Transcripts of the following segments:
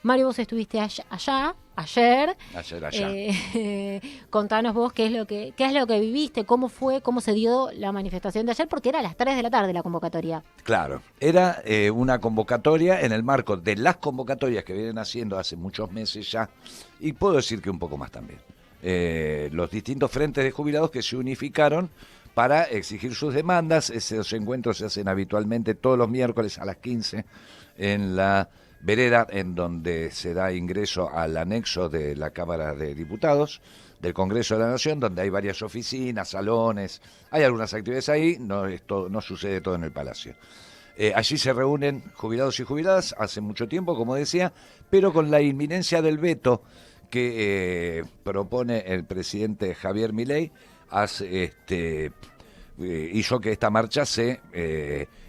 Mario, vos estuviste allá ayer. Allá. Contanos vos qué es lo que viviste, cómo fue, cómo se dio la manifestación de ayer, porque era a las 3 de la tarde la convocatoria. Claro, era una convocatoria en el marco de las convocatorias que vienen haciendo hace muchos meses ya, y puedo decir que un poco más también. Los distintos frentes de jubilados que se unificaron para exigir sus demandas. Esos encuentros se hacen habitualmente todos los miércoles a las 15 en la vereda en donde se da ingreso al anexo de la Cámara de Diputados del Congreso de la Nación, donde hay varias oficinas, salones, hay algunas actividades ahí, no sucede todo en el Palacio. Allí se reúnen jubilados y jubiladas hace mucho tiempo, como decía, pero con la inminencia del veto que propone el presidente Javier Milei, hizo que esta marcha se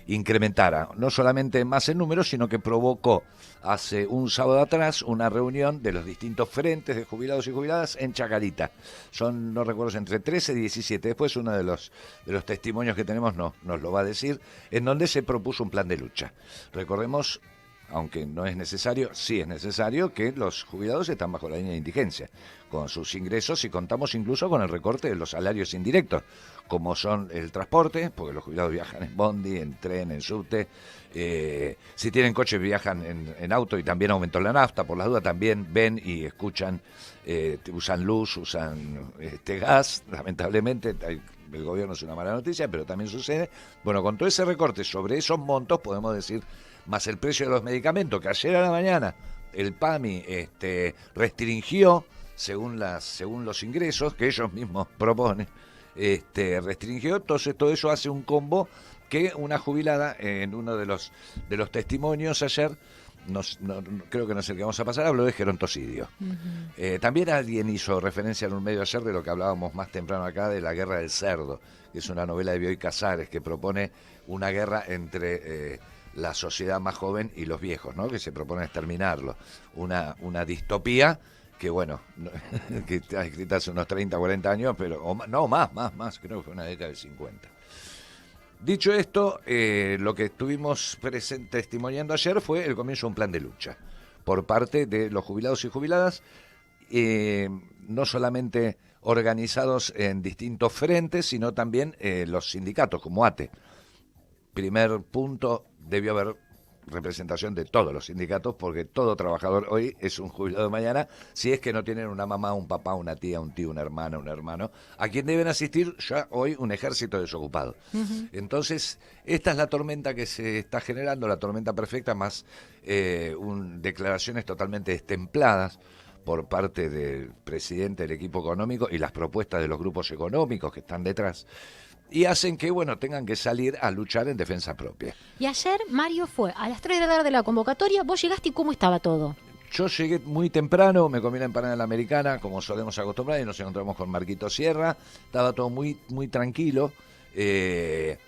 incrementara, no solamente más en número, sino que provocó hace un sábado atrás una reunión de los distintos frentes de jubilados y jubiladas en Chacarita. Son, no recuerdo, entre 13 y 17. Después uno de los testimonios que tenemos nos lo va a decir, en donde se propuso un plan de lucha. Recordemos, aunque no es necesario, sí es necesario que los jubilados están bajo la línea de indigencia, con sus ingresos, y contamos incluso con el recorte de los salarios indirectos, como son el transporte, porque los jubilados viajan en bondi, en tren, en subte, si tienen coche viajan en auto, y también aumentó la nafta, por las dudas también ven y escuchan, usan luz, usan gas, lamentablemente. El gobierno es una mala noticia, pero también sucede. Bueno, con todo ese recorte sobre esos montos, podemos decir, más el precio de los medicamentos, que ayer a la mañana el PAMI restringió, según los ingresos que ellos mismos proponen, restringió. Entonces todo eso hace un combo que una jubilada, en uno de los testimonios ayer, creo que no es el que vamos a pasar, habló de gerontocidio. También alguien hizo referencia en un medio ayer de lo que hablábamos más temprano acá, de La Guerra del Cerdo, que es una novela de Bioy Casares, que propone una guerra entre la sociedad más joven y los viejos, ¿no? Que se propone exterminarlo. Una distopía que, bueno, que está escrita hace unos 30, 40 años, pero más, creo que fue una década del 50. Dicho esto, lo que estuvimos testimoniando ayer fue el comienzo de un plan de lucha por parte de los jubilados y jubiladas, no solamente organizados en distintos frentes, sino también los sindicatos, como ATE. Primer punto, debió haber representación de todos los sindicatos, porque todo trabajador hoy es un jubilado de mañana, si es que no tienen una mamá, un papá, una tía, un tío, una hermana, un hermano, a quien deben asistir ya hoy un ejército desocupado. Entonces, esta es la tormenta que se está generando, la tormenta perfecta, más declaraciones totalmente destempladas por parte del presidente del equipo económico y las propuestas de los grupos económicos que están detrás, y hacen que, bueno, tengan que salir a luchar en defensa propia. Y ayer, Mario, fue a las 3 de la tarde la convocatoria. Vos llegaste y ¿cómo estaba todo? Yo llegué muy temprano, me comí la empanada de la Americana, como solemos acostumbrar, y nos encontramos con Marquito Sierra. Estaba todo muy, muy tranquilo. Yo llegué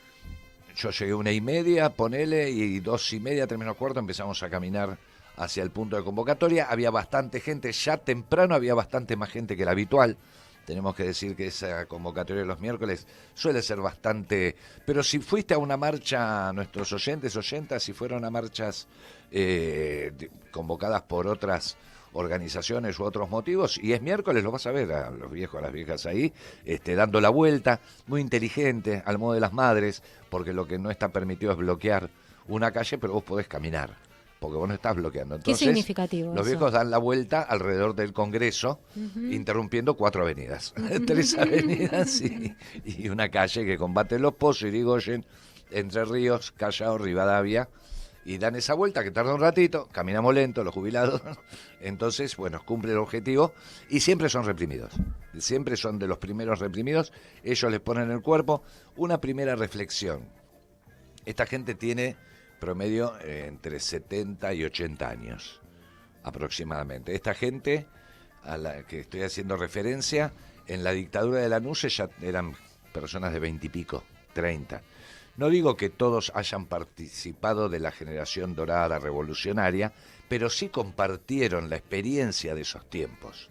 1:30, ponele, y 2:30, 3:45, empezamos a caminar hacia el punto de convocatoria. Había bastante gente, ya temprano había bastante más gente que la habitual. Tenemos que decir que esa convocatoria de los miércoles suele ser bastante... Pero si fuiste a una marcha, nuestros oyentas, si fueron a marchas convocadas por otras organizaciones u otros motivos, y es miércoles, lo vas a ver a los viejos, a las viejas ahí, dando la vuelta, muy inteligente, al modo de las madres, porque lo que no está permitido es bloquear una calle, pero vos podés caminar, porque vos no estás bloqueando. Entonces, qué significativo los eso. viejos dan la vuelta alrededor del Congreso, interrumpiendo 4 avenidas, 3 avenidas y una calle que combate Los Pozos, Irigoyen, Entre Ríos, Callao, Rivadavia, y dan esa vuelta que tarda un ratito, caminamos lento los jubilados, entonces, bueno, cumple el objetivo, y siempre son reprimidos, siempre son de los primeros reprimidos. Ellos les ponen el cuerpo. Una primera reflexión: esta gente tiene promedio entre 70 y 80 años aproximadamente. Esta gente a la que estoy haciendo referencia, en la dictadura de Lanuse ya eran personas de 20 y pico, 30. No digo que todos hayan participado de la generación dorada revolucionaria, pero sí compartieron la experiencia de esos tiempos.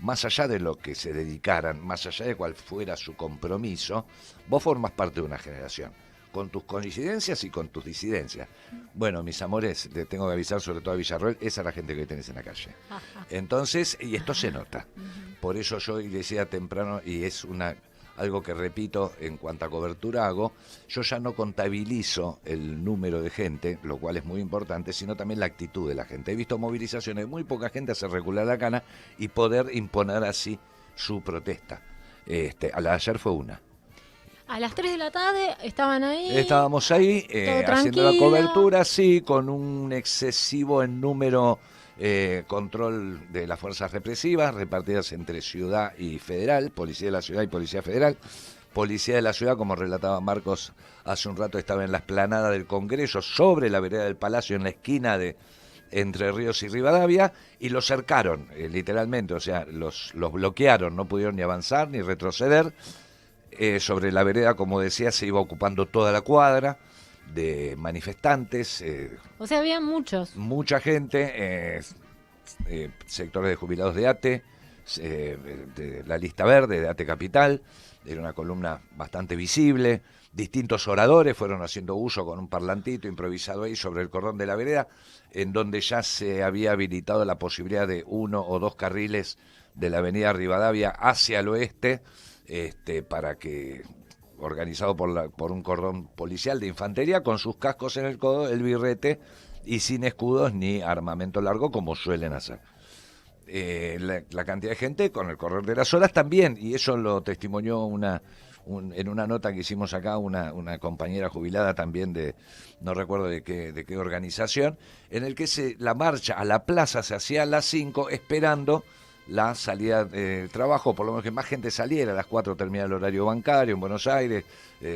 Más allá de lo que se dedicaran, más allá de cuál fuera su compromiso, vos formás parte de una generación. con tus coincidencias y con tus disidencias. Bueno, mis amores, te tengo que avisar sobre todo a Villarroel, esa es la gente que hoy tenés en la calle. Entonces, y esto se nota. Por eso yo decía temprano, y es algo que repito en cuanto a cobertura hago, yo ya no contabilizo el número de gente, lo cual es muy importante, sino también la actitud de la gente. He visto movilizaciones de muy poca gente hacer recular la cana y poder imponer así su protesta. A la de ayer fue una. A las 3 de la tarde estaban ahí. Estábamos ahí haciendo la cobertura, sí, con un excesivo en número control de las fuerzas represivas repartidas entre ciudad y federal, policía de la ciudad y policía federal. Policía de la ciudad, como relataba Marcos hace un rato, estaba en la explanada del Congreso, sobre la vereda del Palacio, en la esquina de Entre Ríos y Rivadavia, y los cercaron, literalmente, o sea, los bloquearon, no pudieron ni avanzar ni retroceder. Sobre la vereda, como decía, se iba ocupando toda la cuadra de manifestantes. O sea, había muchos. Mucha gente, sectores de jubilados de ATE, de la lista verde de ATE Capital, era una columna bastante visible. Distintos oradores fueron haciendo uso con un parlantito improvisado ahí sobre el cordón de la vereda, en donde ya se había habilitado la posibilidad de 1 o 2 carriles de la avenida Rivadavia hacia el oeste, para que, organizado por un cordón policial de infantería, con sus cascos en el codo, el birrete, y sin escudos ni armamento largo, como suelen hacer. La cantidad de gente con el correr de las horas también, y eso lo testimonió en una nota que hicimos acá una compañera jubilada también no recuerdo de qué organización, en el que la marcha a la plaza se hacía a las 5 esperando la salida del trabajo, por lo menos que más gente saliera. A las 4 termina el horario bancario en Buenos Aires,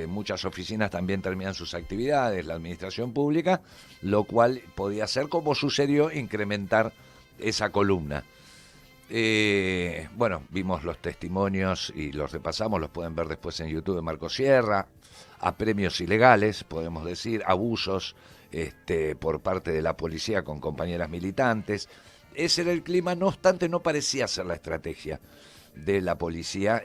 muchas oficinas también terminan sus actividades, la administración pública, lo cual podía ser, como sucedió, incrementar esa columna. Bueno, vimos los testimonios y los repasamos, los pueden ver después en YouTube de Marco Sierra, apremios ilegales, podemos decir, abusos por parte de la policía con compañeras militantes. Ese era el clima, no obstante no parecía ser la estrategia de la policía,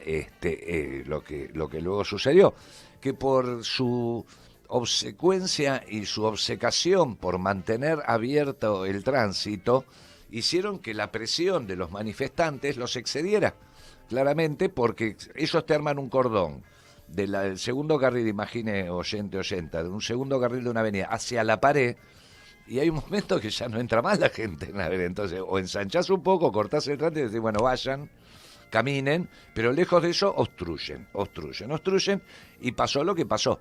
lo que luego sucedió, que por su obsecuencia y su obcecación por mantener abierto el tránsito, hicieron que la presión de los manifestantes los excediera, claramente, porque ellos te arman un cordón del segundo carril, imagine oyente, de un segundo carril de una avenida hacia la pared, y hay un momento que ya no entra más la gente en la vereda. Entonces, o ensanchás un poco, cortás el tránsito y decís, bueno, vayan, caminen, pero lejos de eso obstruyen, y pasó lo que pasó.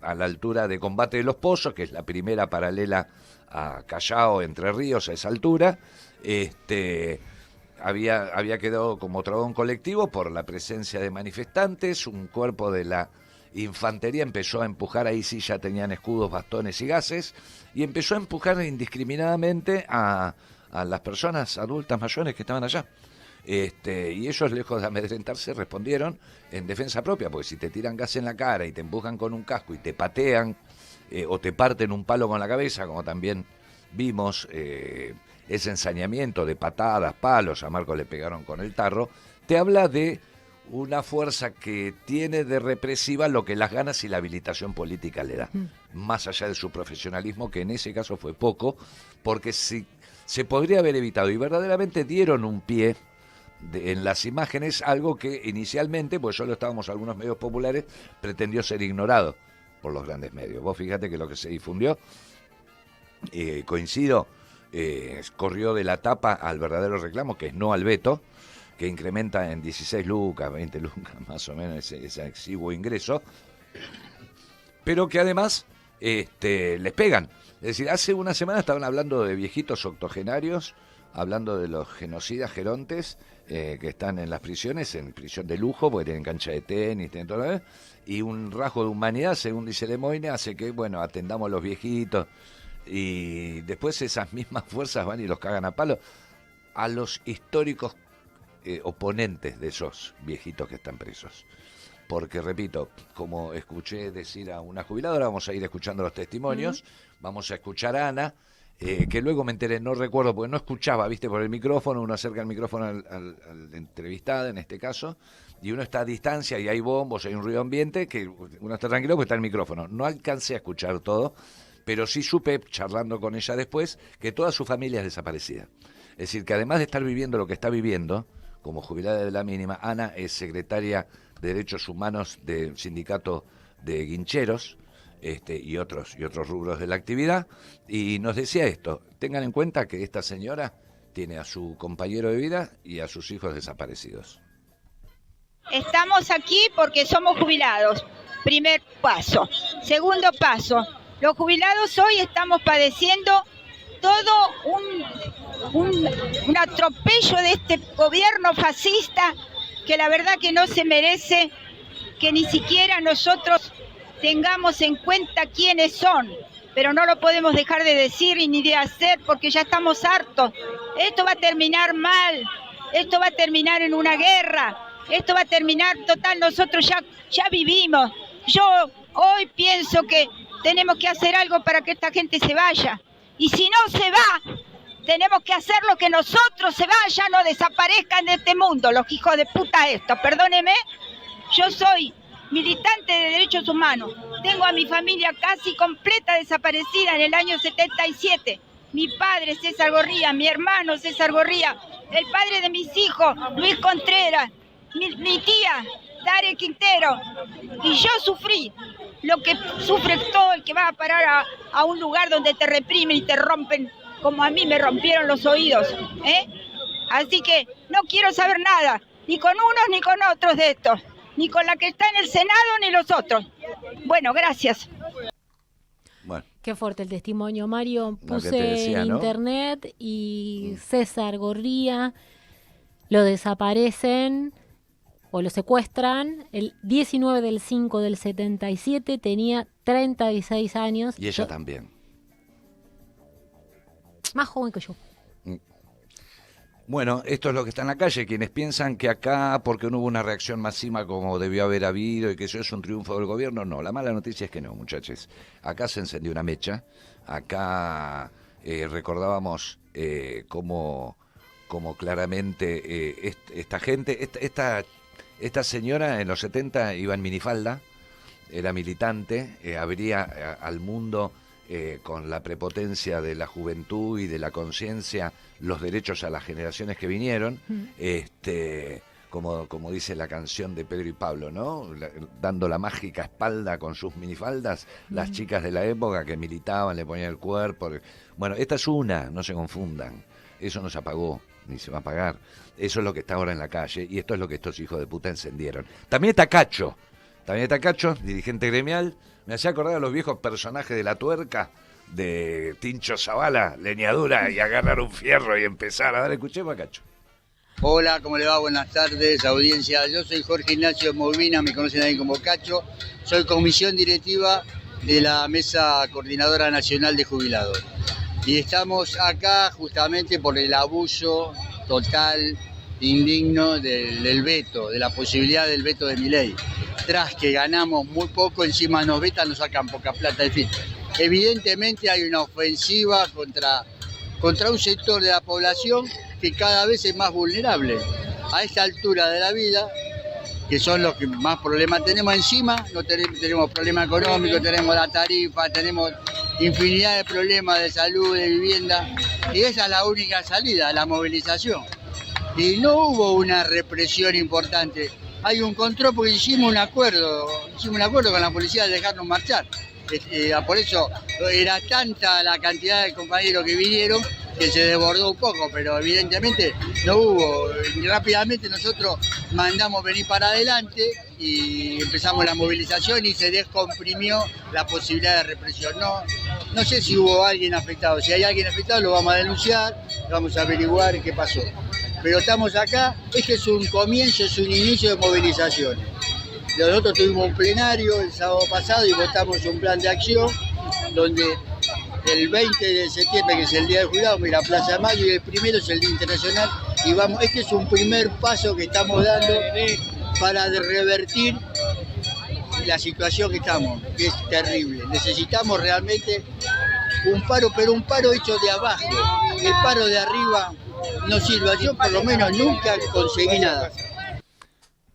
A la altura de Combate de los Pozos, que es la primera paralela a Callao, Entre Ríos, a esa altura, había quedado como trabón colectivo por la presencia de manifestantes. Un cuerpo de la infantería empezó a empujar, ahí sí ya tenían escudos, bastones y gases, y empezó a empujar indiscriminadamente a las personas adultas mayores que estaban allá. Y ellos, lejos de amedrentarse, respondieron en defensa propia, porque si te tiran gas en la cara y te empujan con un casco y te patean, o te parten un palo con la cabeza, como también vimos ese ensañamiento de patadas, palos, a Marco le pegaron con el tarro, te habla de una fuerza que tiene de represiva lo que las ganas y la habilitación política le da, más allá de su profesionalismo, que en ese caso fue poco, porque si se podría haber evitado, y verdaderamente dieron un pie en las imágenes, algo que inicialmente, pues solo estábamos algunos medios populares, pretendió ser ignorado por los grandes medios. Vos fíjate que lo que se difundió, coincido, corrió de la tapa al verdadero reclamo, que es no al veto, que incrementa en 16 lucas, 20 lucas más o menos ese exiguo ingreso, pero que además les pegan. Es decir, hace una semana estaban hablando de viejitos octogenarios, hablando de los genocidas gerontes que están en las prisiones, en prisión de lujo, porque tienen cancha de tenis, tienen todo, y un rasgo de humanidad, según dice Lemoyne, hace que, bueno, atendamos a los viejitos, y después esas mismas fuerzas van y los cagan a palo a los históricos oponentes de esos viejitos que están presos. Porque, repito, como escuché decir a una jubiladora, vamos a ir escuchando los testimonios, vamos a escuchar a Ana, que luego me enteré, no recuerdo, porque no escuchaba, viste, por el micrófono, uno acerca el micrófono al entrevistado en este caso, y uno está a distancia y hay bombos, hay un ruido ambiente, que uno está tranquilo porque está el micrófono. No alcancé a escuchar todo, pero sí supe, charlando con ella después, que toda su familia es desaparecida. Es decir, que además de estar viviendo lo que está viviendo, como jubilada de la mínima, Ana es secretaria de Derechos Humanos del sindicato de guincheros, y otros rubros de la actividad, y nos decía esto: tengan en cuenta que esta señora tiene a su compañero de vida y a sus hijos desaparecidos. Estamos aquí porque somos jubilados, primer paso. Segundo paso, los jubilados hoy estamos padeciendo todo un atropello de este gobierno fascista que la verdad que no se merece que ni siquiera nosotros tengamos en cuenta quiénes son, pero no lo podemos dejar de decir y ni de hacer porque ya estamos hartos. Esto va a terminar mal, esto va a terminar en una guerra, esto va a terminar, total, nosotros ya vivimos. Yo hoy pienso que tenemos que hacer algo para que esta gente se vaya, y si no se va, tenemos que hacer lo que nosotros se vayan o desaparezcan de este mundo, los hijos de puta estos, perdóneme. Yo soy militante de derechos humanos. Tengo a mi familia casi completa desaparecida en el año 77. Mi padre, César Gorría, mi hermano, César Gorría, el padre de mis hijos, Luis Contreras, mi tía, Dare Quintero. Y yo sufrí lo que sufre todo el que va a parar a un lugar donde te reprimen y te rompen, como a mí me rompieron los oídos. Así que no quiero saber nada, ni con unos ni con otros de estos. Ni con la que está en el Senado, ni los otros. Bueno, gracias. Bueno. Qué fuerte el testimonio, Mario. Puse decía, en ¿no? internet y César Gorría lo desaparecen o lo secuestran el 19 del 5 del 77, tenía 36 años. Y ella también. Más joven que yo. Bueno, esto es lo que está en la calle. Quienes piensan que acá, porque no hubo una reacción masiva como debió haber habido y que eso es un triunfo del gobierno, no. La mala noticia es que no, muchachos. Acá se encendió una mecha. Acá recordábamos cómo claramente esta gente, esta señora en los 70 iba en minifalda, era militante, abría al mundo con la prepotencia de la juventud y de la conciencia los derechos a las generaciones que vinieron, como dice la canción de Pedro y Pablo, ¿no? Dando la mágica espalda con sus minifaldas, las chicas de la época que militaban, le ponían el cuerpo. Bueno, esta es una, no se confundan, eso no se apagó, ni se va a apagar. Eso es lo que está ahora en la calle y esto es lo que estos hijos de puta encendieron. También está Cacho, dirigente gremial. Me hacía acordar a los viejos personajes de La Tuerca, de Tincho Zavala, leñadura y agarrar un fierro y empezar a dar. Escuchemos a Cacho. Hola, ¿cómo le va? Buenas tardes, audiencia. Yo soy Jorge Ignacio Molvina, me conocen ahí como Cacho. Soy comisión directiva de la Mesa Coordinadora Nacional de Jubilados. Y estamos acá justamente por el abuso total, indigno del veto, de la posibilidad del veto de Milei. Tras que ganamos muy poco, encima nos vetan, nos sacan poca plata, en fin. Evidentemente hay una ofensiva contra un sector de la población que cada vez es más vulnerable. A esta altura de la vida, que son los que más problemas tenemos encima, no tenemos problemas económicos, tenemos la tarifa, tenemos infinidad de problemas de salud, de vivienda, y esa es la única salida, la movilización. Y no hubo una represión importante. Hay un control porque hicimos un acuerdo con la policía de dejarnos marchar. Por eso era tanta la cantidad de compañeros que vinieron que se desbordó un poco, pero evidentemente no hubo. Rápidamente nosotros mandamos venir para adelante y empezamos la movilización y se descomprimió la posibilidad de represión. No sé si hubo alguien afectado. Si hay alguien afectado lo vamos a denunciar, vamos a averiguar qué pasó. Pero estamos acá, es un comienzo, es un inicio de movilizaciones. Nosotros tuvimos un plenario el sábado pasado y votamos un plan de acción donde el 20 de septiembre, que es el Día del Jubilado, vamos a ir a Plaza de Mayo y el primero es el Día Internacional. Y este es un primer paso que estamos dando para revertir la situación que estamos, que es terrible. Necesitamos realmente un paro, pero un paro hecho de abajo. El paro de arriba no sirve. Yo por lo menos nunca conseguí nada.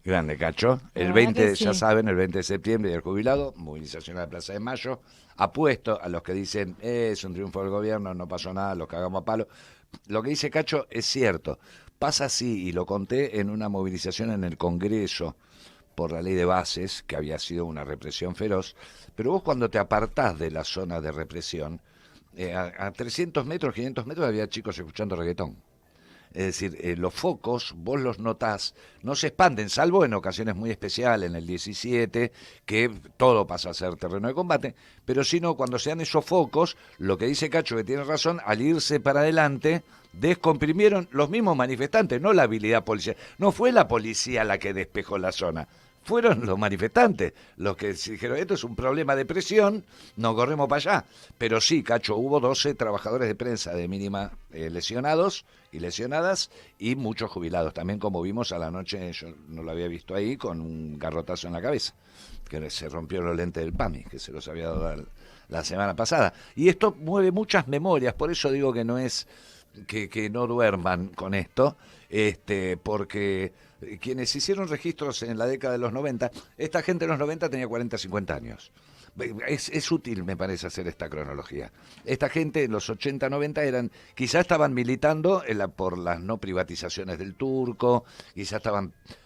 Grande, Cacho. El La 20, verdad que ya sí. saben, el 20 de septiembre, Día del Jubilado, movilización a la Plaza de Mayo. Apuesto a los que dicen, es un triunfo del gobierno, no pasó nada, los cagamos a palo. Lo que dice Cacho es cierto. Pasa así, y lo conté en una movilización en el Congreso por la ley de bases, que había sido una represión feroz. Pero vos cuando te apartás de la zona de represión, a 300 metros, 500 metros había chicos escuchando reggaetón. Es decir, los focos, vos los notás, no se expanden, salvo en ocasiones muy especiales, en el 17, que todo pasa a ser terreno de combate, pero si no, cuando sean esos focos, lo que dice Cacho, que tiene razón, al irse para adelante, descomprimieron los mismos manifestantes, no la habilidad policial. No fue la policía la que despejó la zona. Fueron los manifestantes los que dijeron, esto es un problema de presión, nos corremos para allá. Pero sí, Cacho, hubo 12 trabajadores de prensa de mínima lesionados y lesionadas y muchos jubilados. También como vimos a la noche, yo no lo había visto ahí, con un garrotazo en la cabeza, que se rompió los lentes del PAMI, que se los había dado la semana pasada. Y esto mueve muchas memorias, por eso digo que no es que no duerman con esto, porque quienes hicieron registros en la década de los 90, esta gente en los 90 tenía 40, 50 años. Es útil, me parece, hacer esta cronología. Esta gente en los 80, 90 quizás estaban militando por las no privatizaciones del Turco, quizás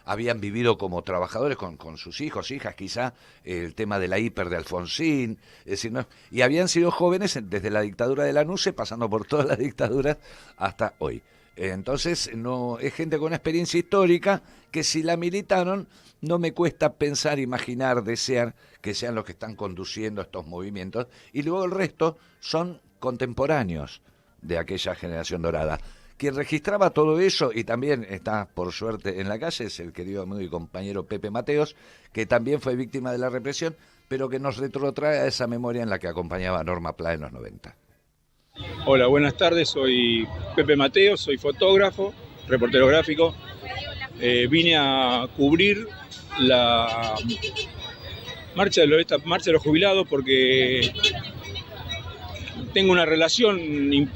habían vivido como trabajadores con sus hijos, hijas, quizá el tema de la hiper de Alfonsín, es decir, y habían sido jóvenes desde la dictadura de la NUCE, pasando por todas las dictaduras hasta hoy. Entonces, no es gente con experiencia histórica que si la militaron, no me cuesta pensar, imaginar, desear que sean los que están conduciendo estos movimientos. Y luego el resto son contemporáneos de aquella generación dorada. Quien registraba todo eso, y también está, por suerte, en la calle, es el querido amigo y compañero Pepe Mateos, que también fue víctima de la represión, pero que nos retrotrae a esa memoria en la que acompañaba a Norma Pla en los 90. Hola, buenas tardes, soy Pepe Mateo, soy fotógrafo, reportero gráfico. Vine a cubrir la esta marcha de los jubilados porque tengo una relación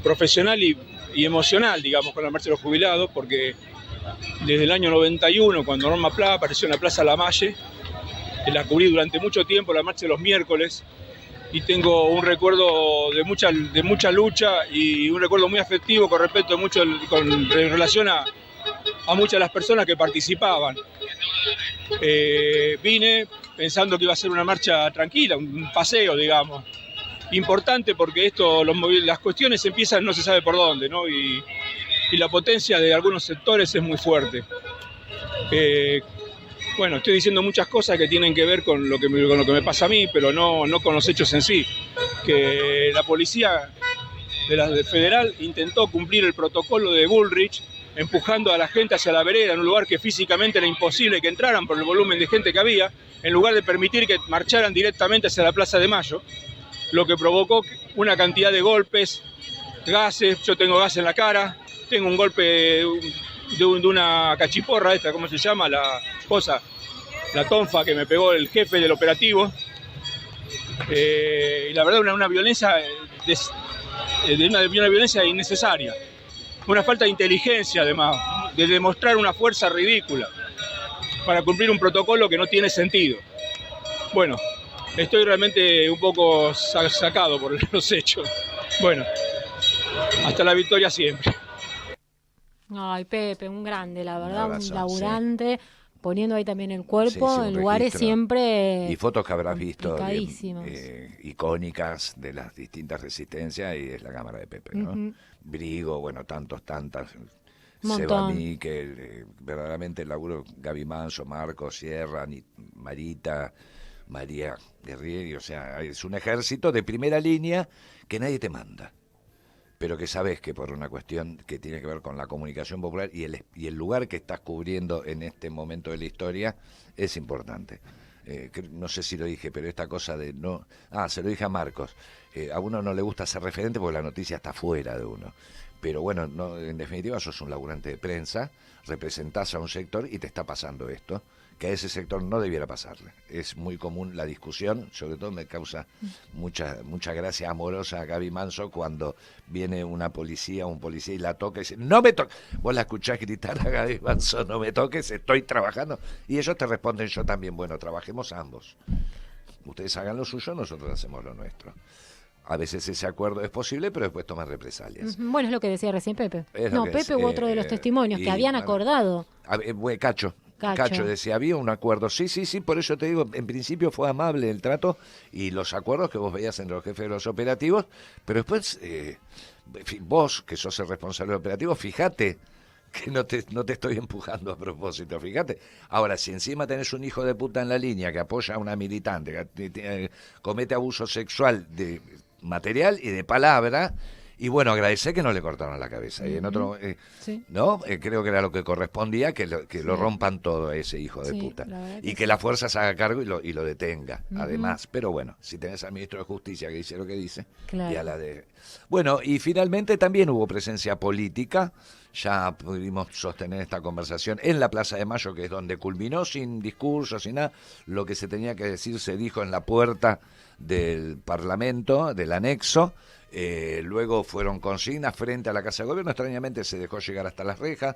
profesional y emocional, digamos, con la marcha de los jubilados, porque desde el año 91, cuando Norma Pla apareció en la Plaza Lamalle, la cubrí durante mucho tiempo, la marcha de los miércoles, y tengo un recuerdo de mucha lucha y un recuerdo muy afectivo con respecto en relación a muchas de las personas que participaban. Vine pensando que iba a ser una marcha tranquila, un paseo, digamos, importante porque las cuestiones empiezan no se sabe por dónde, ¿no? Y la potencia de algunos sectores es muy fuerte. Bueno, estoy diciendo muchas cosas que tienen que ver con lo que me pasa a mí, pero no con los hechos en sí. Que la policía de federal intentó cumplir el protocolo de Bullrich, empujando a la gente hacia la vereda, en un lugar que físicamente era imposible que entraran por el volumen de gente que había, en lugar de permitir que marcharan directamente hacia la Plaza de Mayo, lo que provocó una cantidad de golpes, gases. Yo tengo gas en la cara, tengo un golpe de una cachiporra, ¿cómo se llama? La tonfa que me pegó el jefe del operativo. Y la verdad, una violencia, una violencia innecesaria. Una falta de inteligencia, además, de demostrar una fuerza ridícula para cumplir un protocolo que no tiene sentido. Bueno, estoy realmente un poco sacado por los hechos. Bueno, hasta la victoria siempre. Ay, Pepe, un grande, la verdad, Un abrazo, un laburante, poniendo ahí también el cuerpo Sí, un en lugares registro. siempre Y fotos que habrás visto complicadísimas. icónicas de las distintas resistencias, y es la cámara de Pepe, ¿no? Ujú. Brigo, bueno, tantas, Montón. Seba Níquel, verdaderamente el laburo, Gaby Manso, Marcos, Sierra, Marita, María Guerrieri, o sea, es un ejército de primera línea que nadie te manda, pero que sabes que por una cuestión que tiene que ver con la comunicación popular y el lugar que estás cubriendo en este momento de la historia es importante. No sé si lo dije, pero esta cosa de no... se lo dije a Marcos. A uno no le gusta ser referente porque la noticia está fuera de uno. pero bueno, no, en definitiva sos un laburante de prensa, representás a un sector y te está pasando esto, que a ese sector no debiera pasarle. Es muy común la discusión, sobre todo me causa mucha gracia amorosa a Gaby Manso cuando viene una policía, un policía y la toca y dice, no me toques. Vos la escuchás gritar a Gaby Manso, no me toques, estoy trabajando. Y ellos te responden, yo también, bueno, trabajemos ambos. Ustedes hagan lo suyo, nosotros hacemos lo nuestro. A veces ese acuerdo es posible, pero después toman represalias. Bueno, es lo que decía recién Pepe. No, Pepe u otro de los testimonios que habían acordado. Cacho decía, había un acuerdo. Sí, por eso te digo, en principio fue amable el trato y los acuerdos que vos veías entre los jefes de los operativos, pero después, vos, que sos el responsable del operativo, fíjate que no te estoy empujando a propósito, fíjate. Ahora, si encima tenés un hijo de puta en la línea que apoya a una militante, que comete abuso sexual de material y de palabra, y bueno, agradecer que no le cortaron la cabeza. Y en otro, Sí. ¿no? Creo que era lo que correspondía, que lo rompan todo a ese hijo de puta. Y que la fuerza se haga cargo y lo detenga, además. Pero bueno, si tenés al ministro de Justicia que dice lo que dice, Claro. y a la de... Bueno, y finalmente también hubo presencia política. Ya pudimos sostener esta conversación en la Plaza de Mayo, que es donde culminó, sin discurso, sin nada. Lo que se tenía que decir se dijo en la puerta del Parlamento, del anexo. Luego fueron consignas frente a la Casa de Gobierno. Extrañamente se dejó llegar hasta las rejas.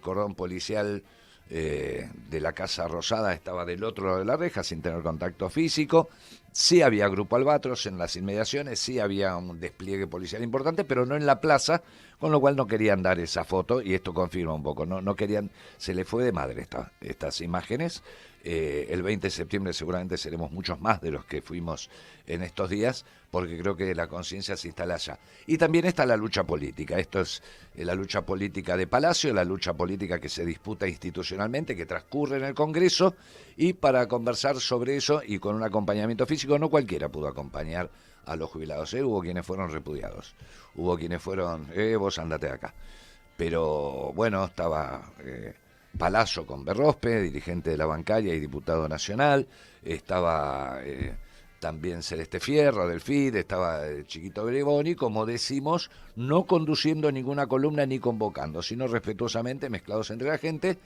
Cordón policial de la Casa Rosada estaba del otro lado de la reja sin tener contacto físico. Sí había grupo Albatros en las inmediaciones, sí había un despliegue policial importante, pero no en la plaza, con lo cual no querían dar esa foto, y esto confirma un poco, no querían, se le fue de madre estas imágenes. El 20 de septiembre seguramente seremos muchos más de los que fuimos en estos días, porque creo que la conciencia se instala allá. Y también está la lucha política. Esto es la lucha política de Palacio, la lucha política que se disputa institucionalmente, que transcurre en el Congreso, y para conversar sobre eso y con un acompañamiento físico, no cualquiera pudo acompañar a los jubilados. Hubo quienes fueron repudiados, hubo quienes fueron, vos andate de acá. Pero bueno, estaba... Palazzo con Berrospe, dirigente de la bancaria y diputado nacional, estaba también Celeste Fierro del FID, estaba Chiquito Bregoni, como decimos, no conduciendo ninguna columna ni convocando, sino respetuosamente mezclados entre la gente,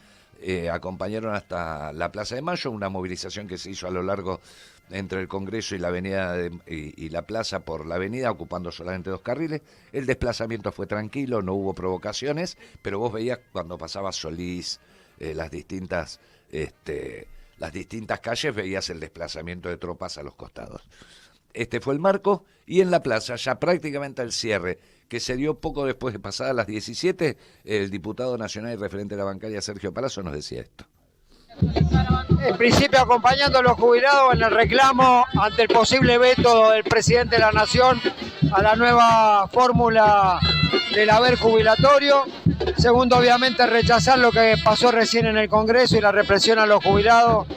acompañaron hasta la Plaza de Mayo, una movilización que se hizo a lo largo entre el Congreso y la avenida y la plaza por la avenida, ocupando solamente 2 carriles. El desplazamiento fue tranquilo, no hubo provocaciones, pero vos veías cuando pasaba Solís, las distintas calles, veías el desplazamiento de tropas a los costados. Este fue el marco, y en la plaza, ya prácticamente al cierre, que se dio poco después de pasadas las 17, el diputado nacional y referente de la bancaria, Sergio Palazzo, nos decía esto. En principio acompañando a los jubilados en el reclamo ante el posible veto del presidente de la Nación a la nueva fórmula del haber jubilatorio. Segundo, obviamente rechazar lo que pasó recién en el Congreso y la represión a los jubilados.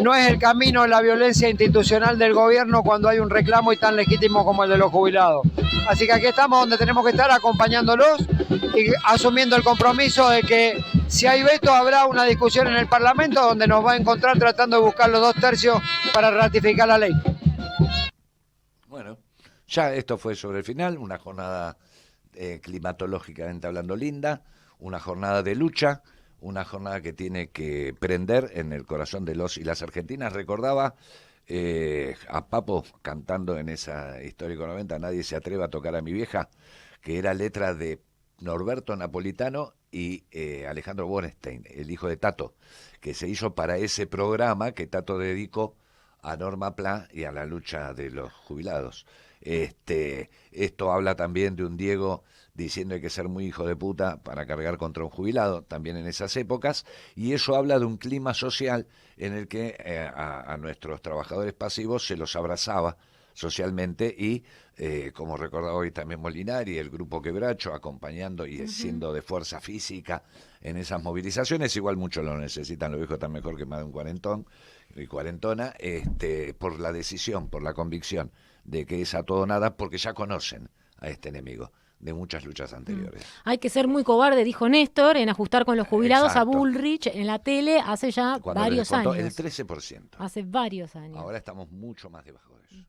No es el camino de la violencia institucional del gobierno cuando hay un reclamo y tan legítimo como el de los jubilados. Así que aquí estamos donde tenemos que estar, acompañándolos y asumiendo el compromiso de que si hay veto habrá una discusión en el Parlamento donde nos va a encontrar tratando de buscar los 2/3 para ratificar la ley. Bueno, ya esto fue sobre el final, una jornada climatológicamente hablando linda, una jornada de lucha, una jornada que tiene que prender en el corazón de los y las argentinas. Recordaba a Papo cantando en esa histórico 90, Nadie se atreve a tocar a mi vieja, que era letra de Norberto Napolitano y Alejandro Bornstein, el hijo de Tato, que se hizo para ese programa que Tato dedicó a Norma Pla y a la lucha de los jubilados. Esto habla también de un Diego diciendo hay que ser muy hijo de puta para cargar contra un jubilado, también en esas épocas, y eso habla de un clima social en el que a nuestros trabajadores pasivos se los abrazaba socialmente y, como recordaba hoy también Molinari, el grupo Quebracho acompañando y siendo de fuerza física en esas movilizaciones. Igual muchos lo necesitan, los viejos están mejor que más de un cuarentón y cuarentona, por la decisión, por la convicción de que es a todo nada, porque ya conocen a este enemigo de muchas luchas anteriores. Hay que ser muy cobarde, dijo Néstor, en ajustar con los jubilados. Exacto. A Bullrich en la tele hace ya Cuando varios les contó años. el 13%. Hace varios años. Ahora estamos mucho más debajo de eso.